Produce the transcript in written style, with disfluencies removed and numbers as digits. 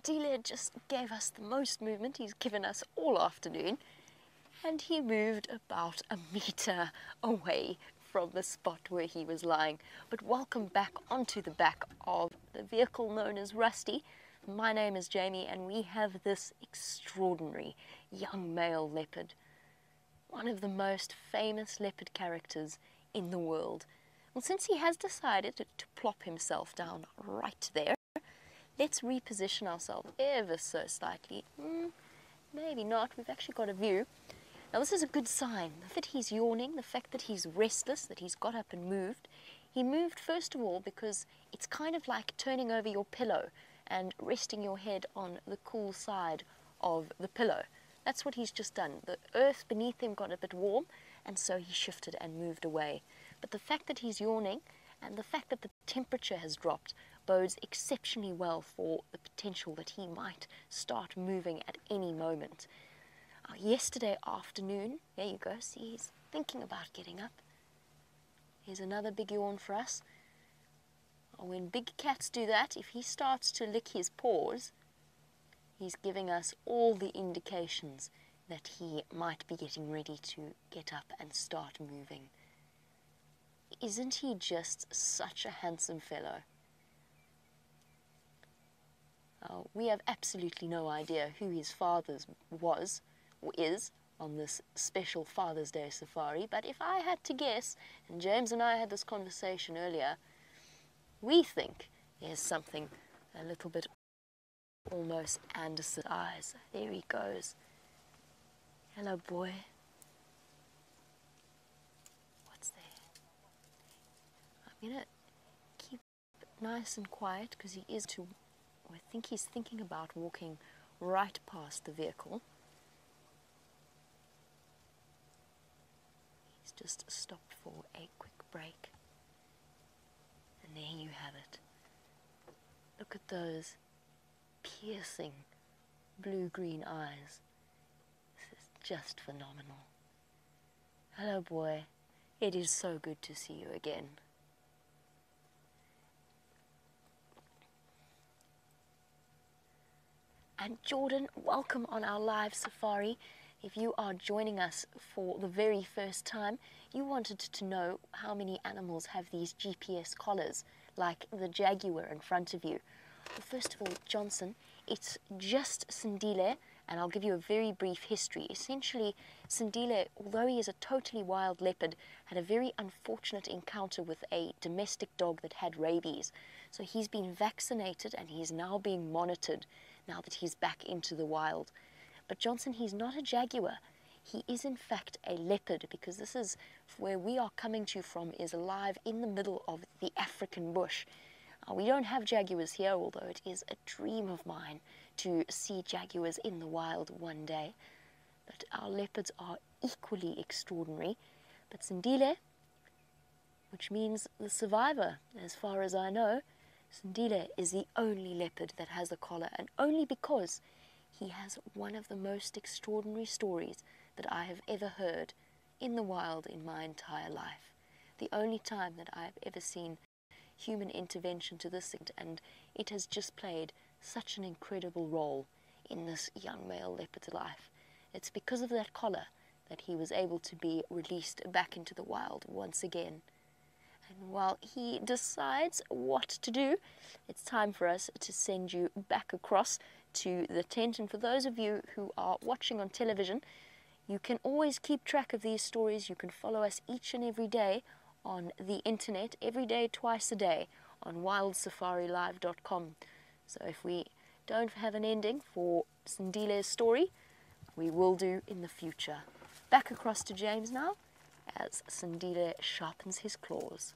Sindile just gave us the most movement he's given us all afternoon, and he moved about a meter away from the spot where he was lying. But welcome back onto the back of the vehicle known as Rusty. My name is Jamie, and we have this extraordinary young male leopard, one of the most famous leopard characters in the world. Well, since he has decided to plop himself down right there, let's reposition ourselves ever so slightly. Maybe not. We've actually got a view. Now, this is a good sign. The fact that he's yawning, the fact that he's restless, that he's got up and moved. He moved, first of all, because it's kind of like turning over your pillow and resting your head on the cool side of the pillow. That's what he's just done. The earth beneath him got a bit warm, and so he shifted and moved away. But the fact that he's yawning and the fact that the temperature has dropped bodes exceptionally well for the potential that he might start moving at any moment. Yesterday afternoon, there you go, see, he's thinking about getting up. Here's another big yawn for us. When big cats do that, if he starts to lick his paws, he's giving us all the indications that he might be getting ready to get up and start moving. Isn't he just such a handsome fellow? We have absolutely no idea who his father was or is on this special Father's Day safari, but if I had to guess, and James and I had this conversation earlier, we think there's something a little bit almost Anderson eyes. There he goes. Hello, boy. What's there? I'm gonna keep it nice and quiet because he is too. I think he's thinking about walking right past the vehicle. He's just stopped for a quick break. And there you have it. Look at those piercing blue-green eyes. This is just phenomenal. Hello, boy. It is so good to see you again. And Jordan, welcome on our live safari. If you are joining us for the very first time, you wanted to know how many animals have these GPS collars, like the jaguar in front of you. Well, first of all, Johnson, it's just Sindile, and I'll give you a very brief history. Essentially, Sindile, although he is a totally wild leopard, had a very unfortunate encounter with a domestic dog that had rabies. So he's been vaccinated and he's now being monitored now that he's back into the wild. But Johnson, he's not a jaguar. He is in fact a leopard, because this is where we are coming to from, is alive in the middle of the African bush. We don't have jaguars here, although it is a dream of mine to see jaguars in the wild one day. But our leopards are equally extraordinary. But Sindile, which means the survivor, as far as I know, Sindile is the only leopard that has a collar, and only because he has one of the most extraordinary stories that I have ever heard in the wild in my entire life. The only time that I have ever seen human intervention to this extent, and it has just played such an incredible role in this young male leopard's life. It's because of that collar that he was able to be released back into the wild once again. And while he decides what to do, it's time for us to send you back across to the tent. And for those of you who are watching on television, you can always keep track of these stories. You can follow us each and every day on the internet, every day, twice a day, on wildsafarilive.com. So if we don't have an ending for Sindile's story, we will do in the future. Back across to James now, as Sindile sharpens his claws.